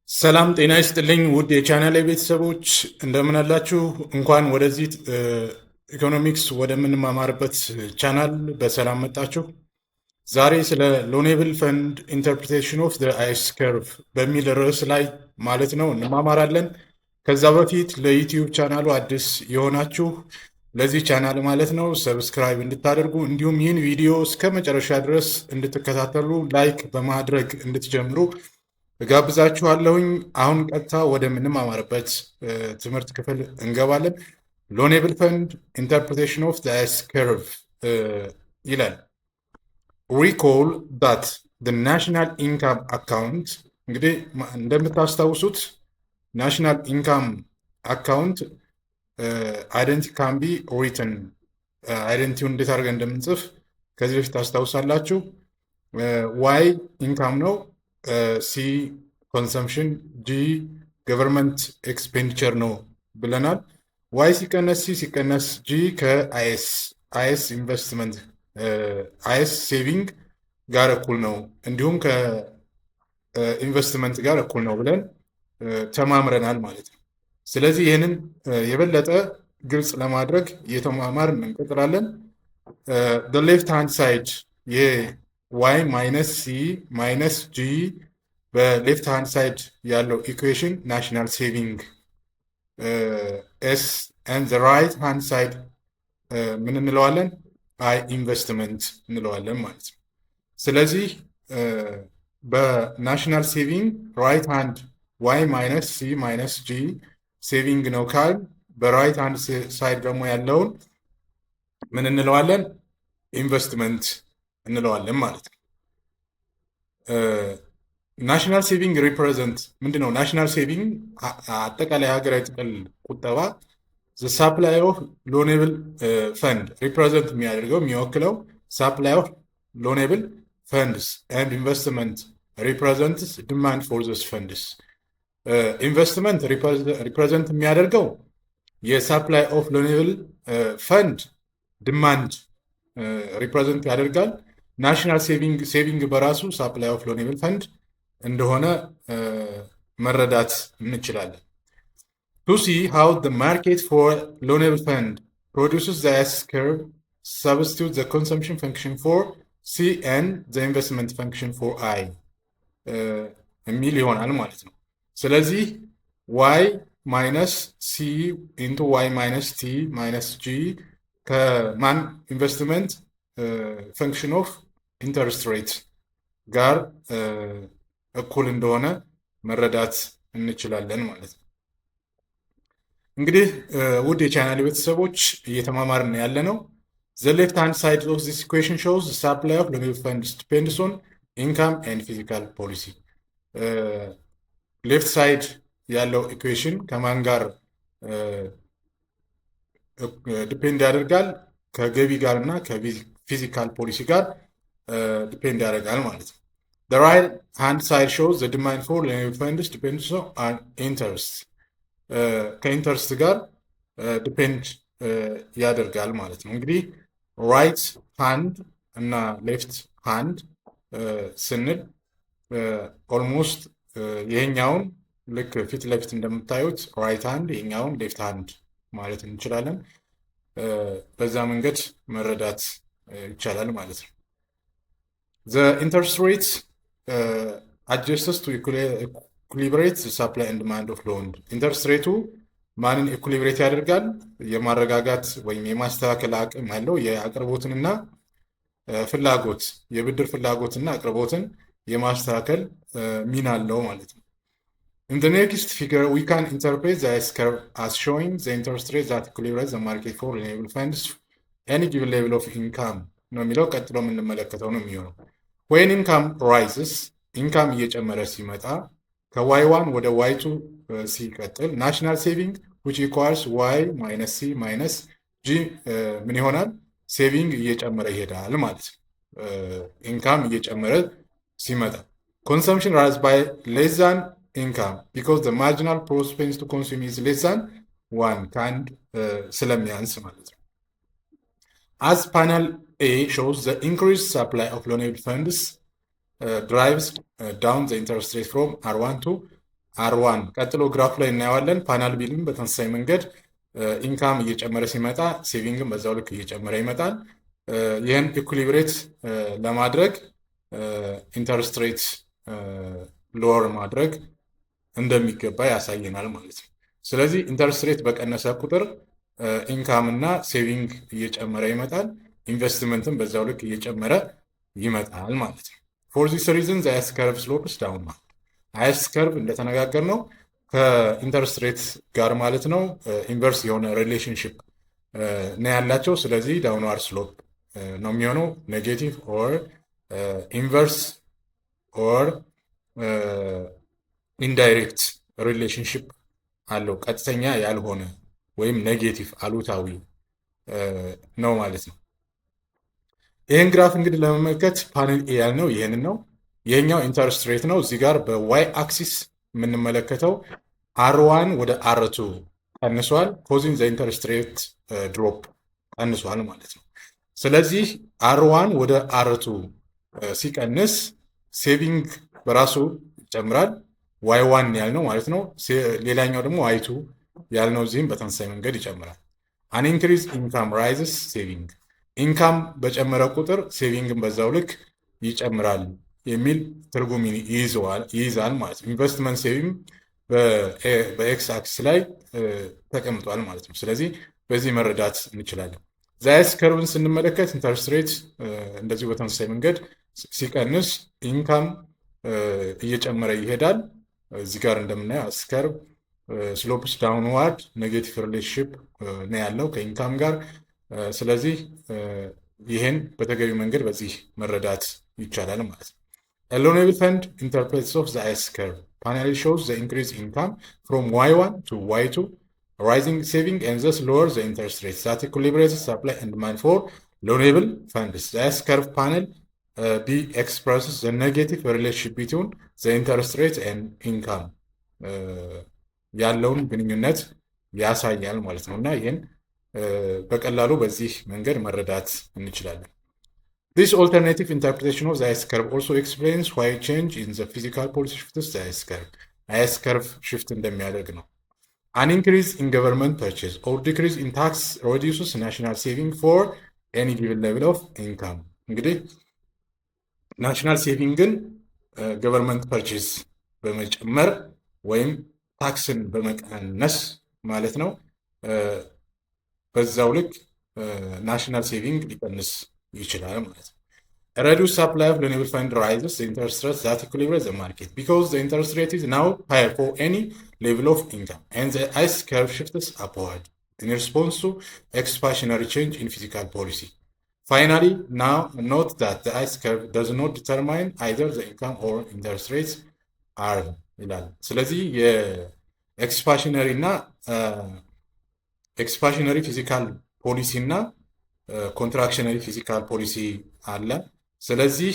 ሰላም ጤና ይስጥልኝ ውድ የቻናሌ ቤተሰቦች እንደምን አላችሁ? እንኳን ወደዚህ ኢኮኖሚክስ ወደምንማማርበት ቻናል በሰላም መጣችሁ። ዛሬ ስለ ሎኔብል ፈንድ ኢንተርፕሪቴሽን ኦፍ አይስ ከርቭ በሚል ርዕስ ላይ ማለት ነው እንማማራለን። ከዛ በፊት ለዩቲዩብ ቻናሉ አዲስ የሆናችሁ ለዚህ ቻናል ማለት ነው ሰብስክራይብ እንድታደርጉ እንዲሁም ይህን ቪዲዮ እስከ መጨረሻ ድረስ እንድትከታተሉ ላይክ በማድረግ እንድትጀምሩ እጋብዛችኋለሁኝ። አሁን ቀጥታ ወደምንማማርበት ትምህርት ክፍል እንገባለን። ሎኔብል ፈንድ ኢንተርፕሪቴሽን ኦፍ አይስ ከርቭ ይላል። ሪኮል ዳት ናሽናል ኢንካም አካውንት። እንግዲህ እንደምታስታውሱት ናሽናል ኢንካም አካውንት አይደንቲ ካን ቢ ሪትን አይደንቲውን እንዴት አድርገን እንደምንጽፍ ከዚህ በፊት ታስታውሳላችሁ። ዋይ ኢንካም ነው፣ ሲ ኮንሰምፕሽን፣ ጂ ገቨርንመንት ኤክስፔንዲቸር ነው ብለናል። ዋይ ሲቀነስ ሲ ሲቀነስ ጂ ከአይኤስ አይኤስ ኢንቨስትመንት አይኤስ ሴቪንግ ጋር እኩል ነው፣ እንዲሁም ከኢንቨስትመንት ጋር እኩል ነው ብለን ተማምረናል ማለት ነው። ስለዚህ ይህንን የበለጠ ግልጽ ለማድረግ እየተማማርን እንቀጥላለን። ሌፍት ሃንድ ሳይድ የዋይ ማይነስ ሲ ማይነስ ጂ በሌፍት ሃንድ ሳይድ ያለው ኢኩዌሽን ናሽናል ሴቪንግ ኤስ ኤንድ ራይት ሃንድ ሳይድ ምን እንለዋለን? አይ ኢንቨስትመንት እንለዋለን ማለት ነው። ስለዚህ በናሽናል ሴቪንግ ራይት ሃንድ ዋይ ማይነስ ሲ ማይነስ ጂ ሴቪንግ ነው ካል፣ በራይት ሃንድ ሳይድ ደግሞ ያለውን ምን እንለዋለን? ኢንቨስትመንት እንለዋለን ማለት ነው። ናሽናል ሴቪንግ ሪፕሬዘንት ምንድን ነው? ናሽናል ሴቪንግ አጠቃላይ ሀገራዊ ጥቅል ቁጠባ ሳፕላይ ኦፍ ሎኔብል ፈንድ ሪፕሬዘንት የሚያደርገው የሚወክለው ሳፕላይ ኦፍ ሎኔብል ፈንድስ ኤንድ ኢንቨስትመንት ሪፕሬዘንትስ ዲማንድ ፎር ዞስ ፈንድስ። ኢንቨስትመንት ሪፕሬዘንት የሚያደርገው የሳፕላይ ኦፍ ሎኔብል ፈንድ ዲማንድ ሪፕሬዘንት ያደርጋል። ናሽናል ሴቪንግ በራሱ ሳፕላይ ኦፍ ሎኔብል ፈንድ እንደሆነ መረዳት እንችላለን። To see how the market for loanable fund produces the S-curve, substitute the consumption function for C and the investment function for I የሚል ይሆናል ማለት ነው። ስለዚህ y ማይነስ c ኢንቱ y ማይነስ t ማይነስ g ከማን ኢንቨስትመንት ፈንክሽን ኦፍ ኢንተረስት ሬት ጋር እኩል እንደሆነ መረዳት እንችላለን ማለት ነው። እንግዲህ ውድ የቻናል ቤተሰቦች እየተማማርን ያለ ነው። the left hand side of this equation shows the supply of loanable funds depends on income and fiscal policy. ሌፍት ሳይድ ያለው ኢኩዌሽን ከማን ጋር ዲፔንድ ያደርጋል? ከገቢ ጋር እና ከፊዚካል ፖሊሲ ጋር ዲፔንድ ያደርጋል ማለት ነው። the right hand side shows the demand for loanable funds depends on interest. ከኢንተርስት ጋር ዲፔንድ ያደርጋል ማለት ነው። እንግዲህ ራይት ሃንድ እና ሌፍት ሃንድ ስንል ኦልሞስት ይሄኛውን ልክ ፊት ለፊት እንደምታዩት ራይት ሃንድ፣ ይሄኛውን ሌፍት ሃንድ ማለት እንችላለን። በዛ መንገድ መረዳት ይቻላል ማለት ነው። the interest rate adjusts to ኢኩሊብሬት ሳፕላይ ኤንድ ዲማንድ ኦፍ ሎን። ኢንተረስት ሬቱ ማንን ኢኩሊብሬት ያደርጋል? የማረጋጋት ወይም የማስተካከል አቅም ያለው የአቅርቦትንና ፍላጎት የብድር ፍላጎትና አቅርቦትን የማስተካከል ሚና አለው ማለት ነው። In the next figure we can interpret the S-curve as showing the interest rate that equilibrates the market for renewable funds any given level of income ነው የሚለው። ቀጥሎ የምንመለከተው ነው የሚሆነው። when income rises ኢንካም እየጨመረ ሲመጣ ከy1 ወደ y2 ሲቀጥል ናሽናል ሴቪንግ which equals y minus c minus g ምን ይሆናል? ሴቪንግ እየጨመረ ይሄዳል ማለት ነው። ኢንካም እየጨመረ ሲመጣ consumption rise by less than income because the marginal prospect to consume is less than 1 ከአንድ ስለሚያንስ ማለት ነው። as panel A shows the increased supply of loanable funds drives down the interest rate from R1 to አር1 ቀጥሎ ግራፍ ላይ እናየዋለን። ፓናል ቢልም በተመሳሳይ መንገድ ኢንካም እየጨመረ ሲመጣ ሴቪንግም በዛው ልክ እየጨመረ ይመጣል። ይህን ኢኩሊብሬት ለማድረግ ኢንተረስት ሬት ሎወር ማድረግ እንደሚገባ ያሳየናል ማለት ነው። ስለዚህ ኢንተረስት ሬት በቀነሰ ቁጥር ኢንካም እና ሴቪንግ እየጨመረ ይመጣል። ኢንቨስትመንትም በዛው ልክ እየጨመረ ይመጣል ማለት ነው። ፎር ዚስ ሪዝን ዘ አስ ከርቭ ስሎፕስ ዳውንዋርድ። አስ ከርቭ እንደተነጋገር ነው ከኢንተረስት ሬት ጋር ማለት ነው ኢንቨርስ የሆነ ሪሌሽንሽፕ ነው ያላቸው። ስለዚህ ዳውንዋርድ ስሎፕ ነው የሚሆነው። ኔጌቲቭ ኦር ኢንቨርስ ኦር ኢንዳይሬክት ሪሌሽንሽፕ አለው። ቀጥተኛ ያልሆነ ወይም ኔጌቲቭ አሉታዊ ነው ማለት ነው። ይህን ግራፍ እንግዲህ ለመመልከት ፓነል ኤ ያልነው ይህንን ነው። ይህኛው ኢንተረስት ሬት ነው። እዚህ ጋር በዋይ አክሲስ የምንመለከተው አር1 ወደ አር2 ቀንሷል። ኮዚንግ ዘ ኢንተረስት ሬት ድሮፕ ቀንሷል ማለት ነው። ስለዚህ አር1 ወደ አር2 ሲቀንስ ሴቪንግ በራሱ ይጨምራል። ዋይ ዋን ያልነው ማለት ነው። ሌላኛው ደግሞ ዋይ ቱ ያልነው እዚህም በተመሳሳይ መንገድ ይጨምራል። አን ኢንክሪዝ ኢንካም ራይዝስ ሴቪንግ። ኢንካም በጨመረ ቁጥር ሴቪንግን በዛው ልክ ይጨምራል የሚል ትርጉም ይይዛል ማለት ነው። ኢንቨስትመንት ሴቪንግ በኤክስ አክስ ላይ ተቀምጧል ማለት ነው። ስለዚህ በዚህ መረዳት እንችላለን። ዛያስ ከርቭን ስንመለከት ኢንተረስት ሬት እንደዚሁ በተመሳሳይ መንገድ ሲቀንስ ኢንካም እየጨመረ ይሄዳል። እዚህ ጋር እንደምናየው አስከርቭ ስሎፕስ ዳውንዋርድ ኔጌቲቭ ሪሌሽንሽፕ ነው ያለው ከኢንካም ጋር። ስለዚህ ይህን በተገቢ መንገድ በዚህ መረዳት ይቻላል ማለት ነው። ሎው ሌቭል ፈንድ ኢንተርፕሬትስ ኦፍ ዘ አስ ከርቭ ፓነሊ ሾውስ ዘ ኢንክሪዝ ኢንካም ፍሮም ዋይ1 ቱ ዋይ2 rising saving and thus lower the interest rates that equilibrates supply and demand for low level funds. The S curve panel B expresses the negative relationship between the interest rate and income ያለውን ግንኙነት ያሳያል ማለት ነው። እና ይህን በቀላሉ በዚህ መንገድ መረዳት እንችላለን። This alternative interpretation of the S curve also explains why change in the physical policy shifts the S curve. S curve shift እንደሚያደርግ ነው። An increase in government purchase or decrease in tax reduces national saving for any given level of income. እንግዲህ ናሽናል ሴቪንግን ገቨርንመንት ፐርቼዝ በመጨመር ወይም ታክስን በመቀነስ ማለት ነው። በዛው ልክ ናሽናል ሴቪንግ ሊቀንስ ይችላል ማለት ነው። Reduced supply of renewable fund rises the interest rate that equilibrates the market because the interest rate is now higher for any level of income and the S curve shifts upward in response to expansionary change in fiscal policy. Finally, now note that the S curve does not determine either the income or interest rates are ይላል። ስለዚህ የኤክስፓንሽነሪ እና ኤክስፓንሽነሪ ፊዚካል ፖሊሲ እና ኮንትራክሽነሪ ፊዚካል ፖሊሲ አለ። ስለዚህ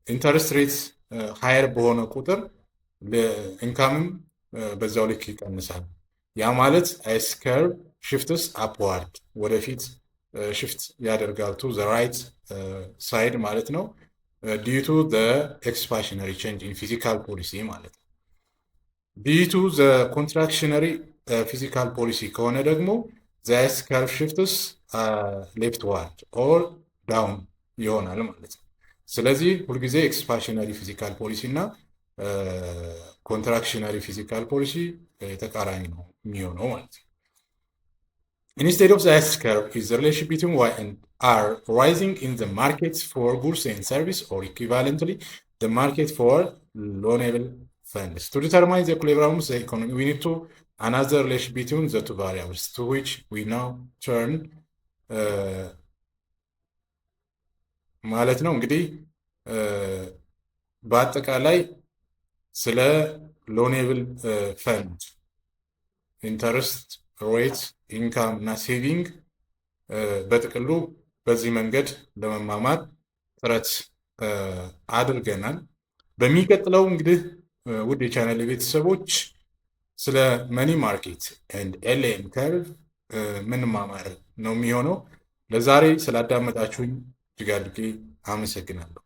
ኢንተረስት ሬት ሃየር በሆነ ቁጥር ኢንካምም በዛው ልክ ይቀንሳል። ያ ማለት ኤስ ከርቭ ሽፍትስ አፕዋርድ ወደፊት ሽፍት ያደርጋል ቱ ዘ ራይት ሳይድ ማለት ነው። ዲዩ ቱ ዘ ኤክስፓንሽነሪ ቼንጅ ኢን ፊዚካል ፖሊሲ ማለት ነው። ዲዩ ቱ ዘ ኮንትራክሽነሪ ፊዚካል ፖሊሲ ከሆነ ደግሞ ዘ ኤስ ከርቭ ሽፍትስ ሌፍትዋርድ ኦር ዳውን ይሆናል ማለት ነው። ስለዚህ ሁልጊዜ ኤክስፓንሽነሪ ፊዚካል ፖሊሲ እና ኮንትራክሽነሪ ፊዚካል ፖሊሲ ተቃራኒ ነው የሚሆነው ማለት ነው። Instead of the S curve is the relationship between Y and R rising in the markets for goods and service or equivalently the market for loanable funds. To determine the equilibrium of the economy, we need to another relationship between the two variables to which we now turn ማለት ነው። እንግዲህ በአጠቃላይ ስለ ሎኔብል ፈንድ ኢንተረስት ሬት ኢንካም እና ሴቪንግ በጥቅሉ በዚህ መንገድ ለመማማር ጥረት አድርገናል። በሚቀጥለው እንግዲህ ውድ የቻናል ቤተሰቦች ስለ መኒ ማርኬት ኤንድ ኤልኤም ከርቭ ምንማማር ነው የሚሆነው። ለዛሬ ስላዳመጣችሁኝ እጅግ አድርጌ አመሰግናለሁ።